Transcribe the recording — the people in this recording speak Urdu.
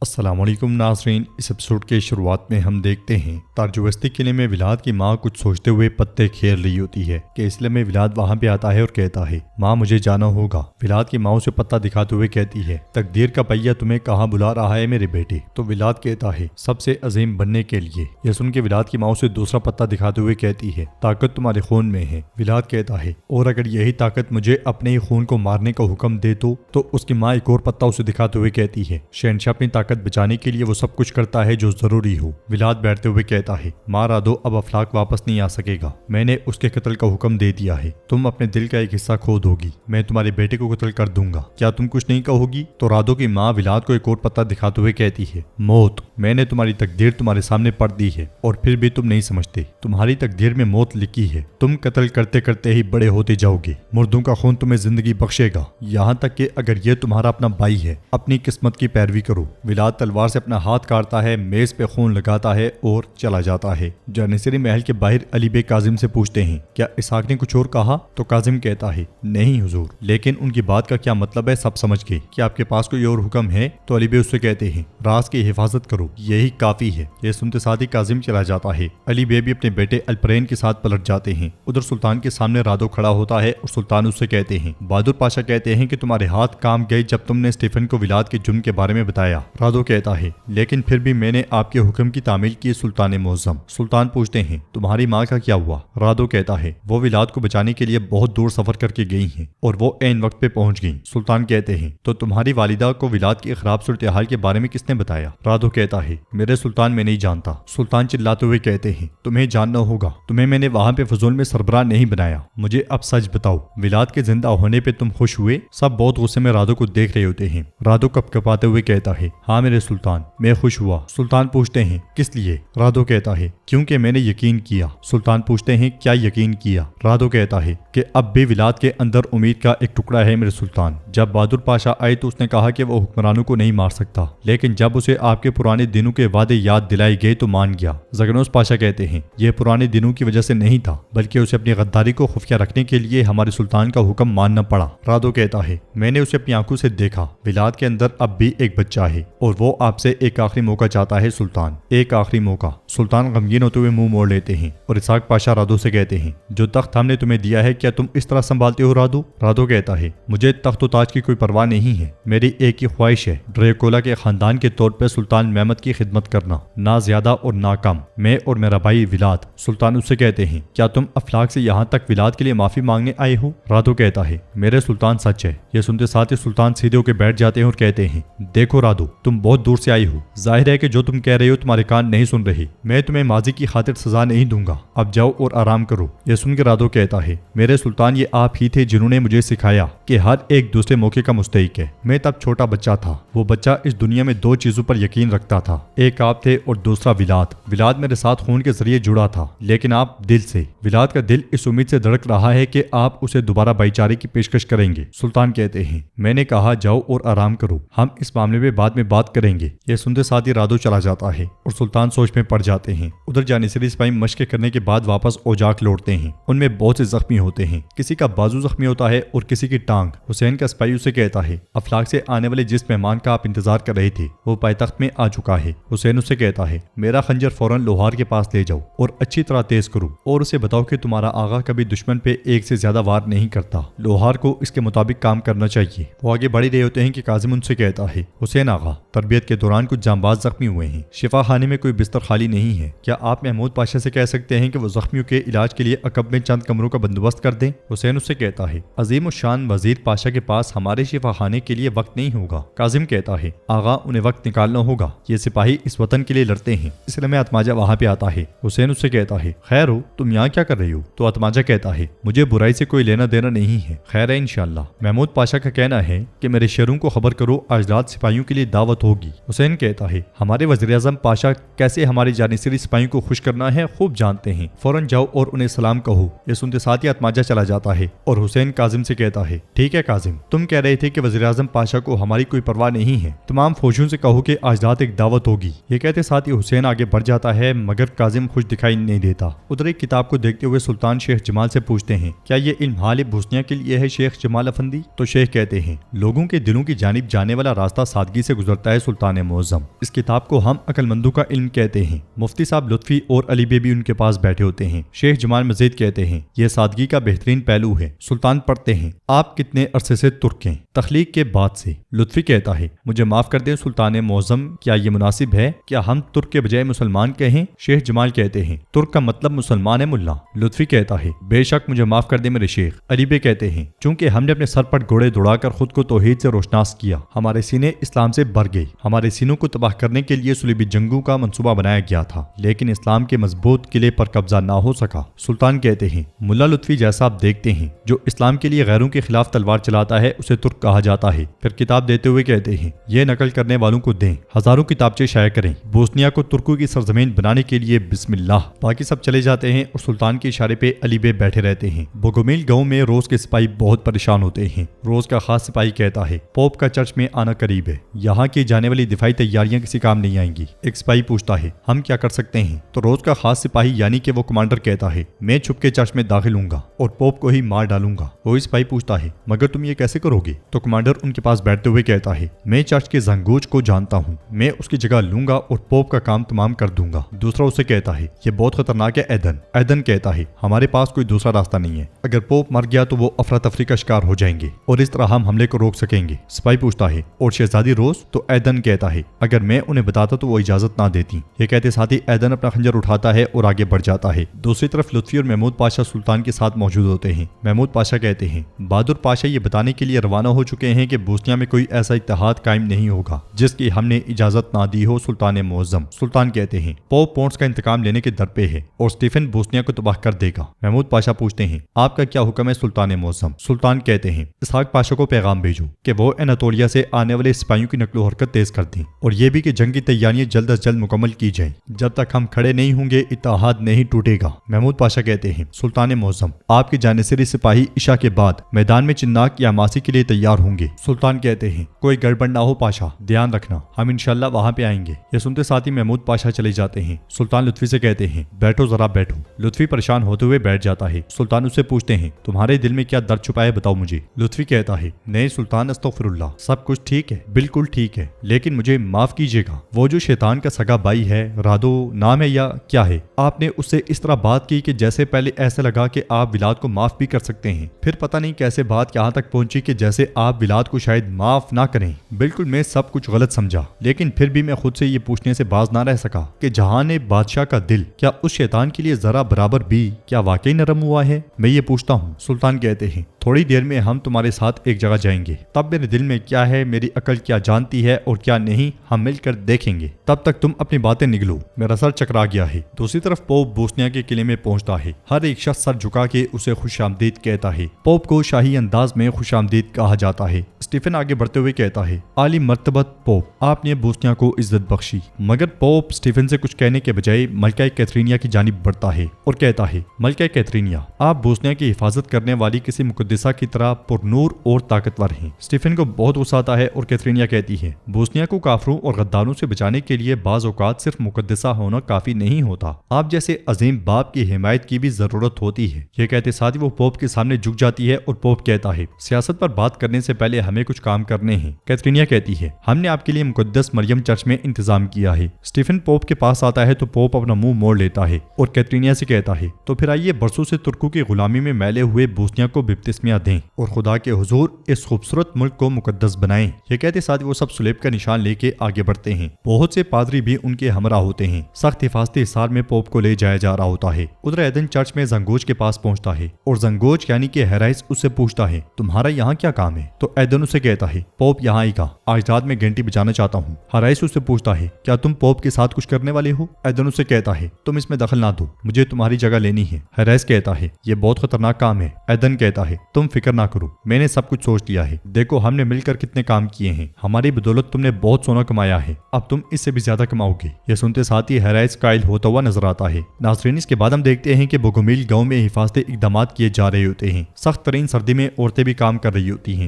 السلام علیکم ناظرین، اس ایپیسوڈ کے شروعات میں ہم دیکھتے ہیں تارجوستی قلعے میں ولاد کی ماں کچھ سوچتے ہوئے پتے کھیر رہی ہوتی ہے کہ اس لیے میں ولاد وہاں پہ آتا ہے اور کہتا ہے ماں مجھے جانا ہوگا۔ ولاد کی ماں اسے پتہ دکھاتے ہوئے کہتی ہے تقدیر کا پہیہ تمہیں کہاں بلا رہا ہے میرے بیٹے؟ تو ولاد کہتا ہے سب سے عظیم بننے کے لیے۔ یہ سن کے ولاد کی ماں اسے دوسرا پتہ دکھاتے ہوئے کہتی ہے طاقت تمہارے خون میں ہے۔ ولاد کہتا ہے اور اگر یہی طاقت مجھے اپنے ہی خون کو مارنے کا حکم دے تو اس کی ماں ایک اور پتہ اسے دکھاتے ہوئے کہتی ہے شہنشاہ اپنی طاقت بچانے کے لیے وہ سب کچھ کرتا ہے جو ضروری ہو۔ ولاد بیٹھتے ہوئے کہتا ہے ماں رادو اب افلاک واپس نہیں آ سکے گا، میں نے اس کے قتل کا حکم دے دیا ہے، تم اپنے دل کا ایک حصہ کھو دو گی، میں تمہارے بیٹے کو قتل کر دوں گا، کیا تم کچھ نہیں کہو گی؟ تو رادو کی ماں ولاد کو ایک اور پتہ دکھاتے ہوئے کہتی ہے موت، میں نے تمہاری تقدیر تمہارے سامنے پڑھ دی ہے اور پھر بھی تم نہیں سمجھتے، تمہاری تقدیر میں موت لکھی ہے، تم قتل کرتے کرتے ہی بڑے ہوتے جاؤ گے، مردوں کا خون تمہیں زندگی بخشے گا، یہاں تک کہ اگر یہ تمہارا اپنا بھائی ہے اپنی قسمت کی پیروی کرو۔ ولاد تلوار سے اپنا ہاتھ کاٹتا ہے، میز پہ خون لگاتا ہے اور چلا جاتا ہے۔ جانشری محل کے باہر علی بے کاظم سے پوچھتے ہیں کیا اسحاق نے کچھ اور کہا؟ تو کاظم کہتا ہے نہیں حضور، لیکن ان کی بات کا کیا مطلب ہے سب سمجھ گئے، کیا آپ کے پاس کوئی اور حکم ہے؟ تو علی بے اس سے کہتے ہیں راز کی حفاظت کرو، یہی کافی ہے۔ یہ سنتے ساتھ ہی کاظم چلا جاتا ہے۔ علی بے بھی اپنے بیٹے الپرین کے ساتھ پلٹ جاتے ہیں۔ ادھر سلطان کے سامنے رادو کھڑا ہوتا ہے اور سلطان اس سے کہتے ہیں بہادر پاشا کہتے ہیں کہ تمہارے ہاتھ کام گئے جب تم نے اسٹیفن کو ولاد کے جرم کے بارے میں بتایا۔ رادو کہتا ہے لیکن پھر بھی میں نے آپ کے حکم کی تعمیل کی سلطان معظم۔ سلطان پوچھتے ہیں تمہاری ماں کا کیا ہوا؟ رادو کہتا ہے وہ ولاد کو بچانے کے لیے بہت دور سفر کر کے گئی ہیں اور وہ عین وقت پہ پہنچ گئیں۔ سلطان کہتے ہیں تو تمہاری والدہ کو ولاد کی خراب صورتحال کے بارے میں کس نے بتایا؟ رادو کہتا ہے میرے سلطان میں نہیں جانتا۔ سلطان چلاتے ہوئے کہتے ہیں تمہیں جاننا ہوگا، تمہیں میں نے وہاں پہ فضول میں سربراہ نہیں بنایا، مجھے اب سچ بتاؤ ولاد کے زندہ ہونے پہ تم خوش ہوئے؟ سب بہت غصے میں رادو کو دیکھ رہے ہوتے ہیں۔ رادو کپ کپاتے ہوئے کہتا ہے ہاں میرے سلطان، میں خوش ہوا۔ سلطان پوچھتے ہیں کس لیے؟ رادو کہتا ہے کیونکہ میں نے یقین کیا۔ سلطان پوچھتے ہیں کیا یقین کیا؟ رادو کہتا ہے کہ اب بھی ولاد کے اندر امید کا ایک ٹکڑا ہے میرے سلطان۔ جب بہادر پاشا آئے تو اس نے کہا کہ وہ حکمرانوں کو نہیں مار سکتا، لیکن جب اسے آپ کے پرانے دنوں کے وعدے یاد دلائے گئے تو مان گیا۔ زگنوس پاشا کہتے ہیں یہ پرانے دنوں کی وجہ سے نہیں تھا، بلکہ اسے اپنی غداری کو خفیہ رکھنے کے لیے ہمارے سلطان کا حکم ماننا پڑا۔ رادو کہتا ہے میں نے اسے اپنی آنکھوں سے دیکھا، ولاد کے اندر اب بھی ایک بچہ ہے اور وہ آپ سے ایک آخری موقع چاہتا ہے سلطان، ایک آخری موقع۔ سلطان غمگین ہوتے ہوئے منہ موڑ لیتے ہیں اور اسحاق پاشا رادو سے کہتے ہیں جو تخت ہم نے تمہیں دیا ہے کیا تم اس طرح سنبھالتے ہو رادو؟ رادو کہتا ہے مجھے تخت و تاج کی کوئی پرواہ نہیں ہے، میری ایک ہی خواہش ہے ڈریکولا کے خاندان کے طور پہ سلطان محمد کی خدمت کرنا، نہ زیادہ اور نہ کم، میں اور میرا بھائی ولاد۔ سلطان اس سے کہتے ہیں کیا تم افلاک سے یہاں تک ولاد کے لیے معافی مانگنے آئے ہو؟ رادو کہتا ہے میرے سلطان سچ ہے۔ یہ سنتے ساتھ ہی سلطان سیدھے ہو کے بیٹھ جاتے ہیں اور کہتے ہیں دیکھو رادو، تم بہت دور سے آئی ہو، ظاہر ہے کہ جو تم کہہ رہے ہو تمہارے کان نہیں سن رہے، میں تمہیں ماضی کی خاطر سزا نہیں دوں گا، اب جاؤ اور آرام کرو۔ یہ سن کے رادو کہتا ہے میرے سلطان یہ آپ ہی تھے جنہوں نے مجھے سکھایا کہ ہر ایک دوسرے موقع کا مستحق ہے۔ میں تب چھوٹا بچہ تھا، وہ بچہ اس دنیا میں دو چیزوں پر یقین رکھتا تھا، ایک آپ تھے اور دوسرا ولاد۔ ولاد میرے ساتھ خون کے ذریعے جڑا تھا لیکن آپ دل سے۔ ولاد کا دل اس امید سے دھڑک رہا ہے کہ آپ اسے دوبارہ بھائی چارے کی پیشکش کریں گے۔ سلطان کہتے ہیں میں نے کہا جاؤ اور آرام کرو، ہم اس معاملے میں بعد میں بات کریں گے۔ یہ سنتے ساتھ ہی رادو چلا جاتا ہے اور سلطان سوچ میں پڑ جاتے ہیں۔ ادھر جانشری سپاہی مشقیں کرنے کے بعد واپس اوجاک لوٹتے ہیں، ان میں بہت سے زخمی ہوتے ہیں، کسی کا بازو زخمی ہوتا ہے اور کسی کی ٹانگ۔ حسین کا سپاہی اسے کہتا ہے افلاک سے آنے والے جس مہمان کا آپ انتظار کر رہے تھے وہ پائتخت میں آ چکا ہے۔ حسین اسے کہتا ہے میرا خنجر فوراً لوہار کے پاس لے جاؤ اور اچھی طرح تیز کرو اور اسے بتاؤ کہ تمہارا آغا کبھی دشمن پہ ایک سے زیادہ وار نہیں کرتا، لوہار کو اس کے مطابق کام کرنا چاہیے۔ وہ آگے بڑھ رہے ہوتے ہیں کہ کاظم ان سے کہتا ہے حسین آغا، تربیت کے دوران کچھ جانباز زخمی ہوئے ہیں، شفا خانے میں کوئی بستر خالی نہیں ہے، کیا آپ محمود پاشا سے کہہ سکتے ہیں کہ وہ زخمیوں کے علاج کے لیے عقب میں چند کمروں کا بندوبست کر دیں؟ حسین اس سے کہتا ہے عظیم الشان وزیر پاشا کے پاس ہمارے شفا خانے کے لیے وقت نہیں ہوگا۔ کاظم کہتا ہے آغا انہیں وقت نکالنا ہوگا، یہ سپاہی اس وطن کے لیے لڑتے ہیں، اس لیے میں اتماجہ وہاں پہ آتا ہے۔ حسین اس سے کہتا ہے خیر ہو، تم یہاں کیا کر رہی ہو؟ تو اتماجہ کہتا ہے مجھے برائی سے کوئی لینا دینا نہیں ہے، خیر ہے انشاءاللہ۔ محمود پاشا کا کہنا ہے کہ میرے شیروں کو خبر کرو آج رات سپاہیوں کے لیے دعوت ہوگی۔ حسین کہتا ہے ہمارے وزیر اعظم پاشا کیسے ہمارے جانشری سپاہیوں کو خوش کرنا ہے خوب جانتے ہیں، فوراً جاؤ اور انہیں سلام کہو۔ یہ سنتے ساتھ ہی اتماجہ چلا جاتا ہے اور حسین کاظم سے کہتا ہے ٹھیک ہے کاظم، تم کہہ رہے تھے کہ وزیر اعظم پاشا کو ہماری کوئی پرواہ نہیں ہے، تمام فوجیوں سے کہو کہ آج رات ایک دعوت ہوگی۔ یہ کہتے ساتھ ہی حسین آگے بڑھ جاتا ہے مگر کاظم خوش دکھائی نہیں دیتا۔ ادھر ایک کتاب کو دیکھتے ہوئے سلطان شیخ جمال سے پوچھتے ہیں کیا یہ علم حال بوسنیا کے لیے ہے شیخ جمال افندی؟ تو شیخ کہتے ہیں لوگوں کے دلوں کی جانب جانے والا راستہ سادگی سے گزرتا ہے سلطان معظم۔ اس کتاب کو ہم عقل مندوں کا علم کہتے ہیں۔ مفتی صاحب لطفی اور علی بے بھی ان کے پاس بیٹھے ہوتے ہیں۔ شیخ جمال مزید کہتے ہیں یہ سادگی کا بہترین پہلو ہے۔ سلطان پڑھتے ہیں آپ کتنے عرصے سے ترک ہیں؟ تخلیق کے بعد سے۔ لطفی کہتا ہے مجھے معاف کر دیں سلطان معظم، کیا یہ مناسب ہے؟ کیا ہم ترک کے بجائے مسلمان کہیں؟ شیخ جمال کہتے ہیں ترک کا مطلب مسلمان ہے ملا۔ لطفی کہتا ہے بے شک مجھے معاف کر دیں میرے شیخ۔ علی بے کہتے ہیں چونکہ ہم نے اپنے سر پر گھوڑے دوڑا کر خود کو توحید سے روشناس کیا، ہمارے سینے اسلام سے بھر گئے۔ ہمارے سینوں کو تباہ کرنے کے لیے صلیبی جنگوں کا منصوبہ بنایا گیا تھا، لیکن اسلام کے مضبوط قلعے پر قبضہ نہ ہو سکا۔ سلطان کہتے ہیں ملا لطفی جیسا آپ دیکھتے ہیں جو اسلام کے لیے غیروں کے خلاف تلوار چلاتا ہے اسے ترک کہا جاتا ہے۔ پھر کتاب دیتے ہوئے کہتے ہیں یہ نقل کرنے والوں کو دیں، ہزاروں کتابچے شائع کریں، بوسنیا کو ترکوں کی سرزمین بنانے کے لیے بسم اللہ۔ باقی سب چلے جاتے ہیں اور سلطان کے اشارے پہ علی بے بیٹھے رہتے ہیں۔ بوگومیل گاؤں میں روز کے سپاہی بہت پریشان ہوتے ہیں۔ روز کا خاص سپاہی کہتا ہے پوپ کا چرچ میں آنا قریب ہے، یہاں کی جانے والی دفاعی تیاریاں کسی کام نہیں آئیں گی۔ ایک سپاہی پوچھتا ہے ہم کیا کر سکتے ہیں؟ تو روز کا خاص سپاہی یعنی کہ وہ کمانڈر کہتا ہے میں چھپ کے چرچ میں داخل ہوں گا اور پوپ کو ہی مار ڈالوں گا۔ وہی سپاہی پوچھتا ہے مگر تم یہ کیسے کرو گے؟ تو کمانڈر ان کے پاس بیٹھتے ہوئے کہتا ہے میں چرچ کے زنگوج کو جانتا ہوں، میں اس کی جگہ لوں گا اور پوپ کا کام تمام کر دوں گا۔ دوسرا اسے کہتا ہے یہ بہت خطرناک ہے ایدن۔ ایدن کہتا ہے ہمارے پاس کوئی دوسرا راستہ نہیں ہے، اگر پوپ مر گیا تو وہ افراتفری کا شکار ہو جائیں گے اور اس طرح ہم حملے کو روک سکیں گے۔ سپاہی پوچھتا ہے اور شہزادی روز؟ تو ایدن کہتا ہے اگر میں انہیں بتاتا تو وہ اجازت نہ دیتی۔ یہ کہتے ساتھ ہی ایدن اپنا خنجر اٹھاتا ہے اور آگے بڑھ جاتا ہے۔ دوسری طرف لطفی اور محمود پاشا سلطان کے ساتھ موجود ہوتے ہیں۔ محمود پاشا کہتے ہیں بہادر پاشا یہ بتانے کے لیے روانہ ہو چکے ہیں کہ بوسنیا میں کوئی ایسا اتحاد قائم نہیں ہوگا جس کی ہم نے اجازت نہ دی ہو سلطان معظم۔ سلطان کہتے ہیں پوپ پونٹس کا انتقام لینے کے در پہ ہے اور اسٹیفن بوسنیا کو تباہ کر دے گا۔ محمود پاشا پوچھتے ہیں آپ کا کیا حکم ہے سلطان معظم؟ سلطان کہتے ہیں اسحاق پاشا کو پیغام بھیجو کہ وہ اناتولیا سے آنے والے سپاہیوں کی نقل و حرکت تیز کر دیں اور یہ بھی کہ جنگ کی تیاریاں جلد از جلد مکمل کی جائیں۔ جب تک ہم کھڑے نہیں ہوں گے اتحاد نہیں ٹوٹے گا۔ محمود پاشا کہتے ہیں سلطان معظم آپ کے جانشری سپاہی عشاء کے بعد میدان میں چناک یا ماسی کے لیے تیار ہوں گے۔ سلطان کہتے ہیں کوئی گڑبڑ نہ ہو پاشا، دھیان رکھنا، ہم انشاءاللہ وہاں پہ آئیں گے۔ یہ سنتے ساتھ ہی محمود پاشا چلے جاتے ہیں۔ سلطان لطفی سے کہتے ہیں بیٹھو ذرا بیٹھو۔ لطفی پریشان ہوتے ہوئے بیٹھ جاتا ہے۔ سلطان اس سے پوچھتے ہیں تمہارے دل میں کیا درد چھپا ہے بتاؤ مجھے۔ لطفی کہتا ہے نہیں سلطان استغفر اللہ، سب کچھ ٹھیک ہے، بالکل ٹھیک ہے، لیکن مجھے معاف کیجیے گا، وہ جو شیطان کا سگا بھائی ہے، رادو نام ہے یا کیا ہے، آپ نے اس سے اس طرح بات کی کہ جیسے پہلے ایسا لگا کہ آپ ولاد کو معاف بھی کر سکتے ہیں، پھر پتہ نہیں کیسے بات یہاں تک پہنچی کہ جیسے آپ ولاد کو شاید معاف نہ کریں۔ بالکل میں سب کچھ غلط سمجھا، لیکن پھر بھی میں خود سے یہ پوچھنے سے باز نہ رہ سکا کہ جہان بادشاہ کا دل کیا اس شیطان کے لیے ذرا برابر بھی کیا واقعی نرم ہوا ہے؟ میں یہ پوچھتا ہوں۔ سلطان کہتے ہیں تھوڑی دیر میں ہم تمہارے ساتھ ایک جگہ جائیں گے، تب میرے دل میں کیا ہے، میری عقل کیا جانتی ہے اور کیا نہیں، ہم مل کر دیکھیں گے، تب تک تم اپنی باتیں نگلو، میرا سر چکرا گیا ہے۔ دوسری طرف پوپ بوسنیا کے قلعے میں پہنچتا ہے۔ ہر ایک شخص سر جھکا کے اسے خوش آمدید کہتا ہے۔ پوپ کو شاہی انداز میں خوش آمدید کہا جاتا ہے۔ اسٹیفن آگے بڑھتے ہوئے کہتا ہے عالی مرتبت پوپ، آپ نے بوسنیا کو عزت بخشی۔ مگر پوپ اسٹیفن سے کچھ کہنے کے بجائے ملکہ کیتھرینیا کی جانب بڑھتا ہے اور کہتا ہے ملکہ کیتھرینیا، آپ بوسنیا کی حفاظت کرنے والی کسی مقدسہ کی طرح پر نور اور طاقتور ہیں۔ اسٹیفن کو بہت غصہ آتا ہے اور کیتھرینیا کہتی ہے بوسنیا کو کافروں اور غداروں سے بچانے کے لیے بعض اوقات صرف مقدسہ ہونا کافی نہیں ہوتا، آپ جیسے عظیم باپ کی حمایت کی بھی ضرورت ہوتی ہے۔ یہ کہتے ساتھ ہی وہ پوپ کے سامنے جھک جاتی ہے اور پوپ کہتا ہے سیاست پر بات کرنے سے پہلے ہمیں کچھ کام کرنے ہیں۔ کیتھرینیا کہتی ہے ہم نے آپ کے لیے مقدس مریم چرچ میں انتظام کیا ہے۔ اسٹیفن پوپ کے پاس آتا ہے تو پوپ اپنا منہ موڑ لیتا ہے اور کیتھرینیا سے کہتا ہے تو پھر آئیے برسوں سے ترکوں کی غلامی میں میلے ہوئے بوسنیا کو بپتسمیہ دیں اور خدا کے حضور اس خوبصورت ملک کو مقدس بنائیں۔ یہ کہتے ساتھ وہ سب سلیب کا نشان لے کے آگے بڑھتے ہیں۔ بہت سے پادری بھی ان کے ہمراہ ہوتے ہیں۔ سخت حفاظتی حصار میں پوپ کو لے جایا جا رہا ہوتا ہے۔ ادھر ایدن چرچ میں زنگوج کے پاس پہنچتا ہے اور زنگوج یعنی کہ ہیرائس اس سے پوچھتا ہے تمہارا یہاں کیا کام ہے؟ تو ایدن اسے کہتا ہے پوپ یہاں آئے گا، آج رات میں گھنٹی بجانا چاہتا ہوں۔ ہیرائس اس سے پوچھتا ہے کیا تم پوپ کے ساتھ کچھ کرنے والے ہو؟ ایدن اسے کہتا ہے تم اس میں دخل نہ دو، مجھے تمہاری جگہ لینی ہے۔ ہیرائس کہتا ہے یہ بہت خطرناک کام ہے۔ ایدن کہتا ہے تم فکر نہ کرو، میں نے سب کچھ سوچ لیا ہے، دیکھو ہم نے مل کر کتنے کام کیے ہیں، ہماری بدولت تم نے بہت سونا کمایا ہے، اب تم اس سے بھی زیادہ کماؤ گے۔ یہ سنتے ساتھ ہی ہیرائس قائل ہوتا ہوا نظر آتا ہے۔ ناظرین اس کے بعد ہم دیکھتے ہیں کہ بوگومیل گاؤں میں حفاظتی اقدامات کیے جا رہے ہوتے ہیں۔ سخت ترین سردی میں عورتیں بھی کام کر رہی ہوتی ہیں۔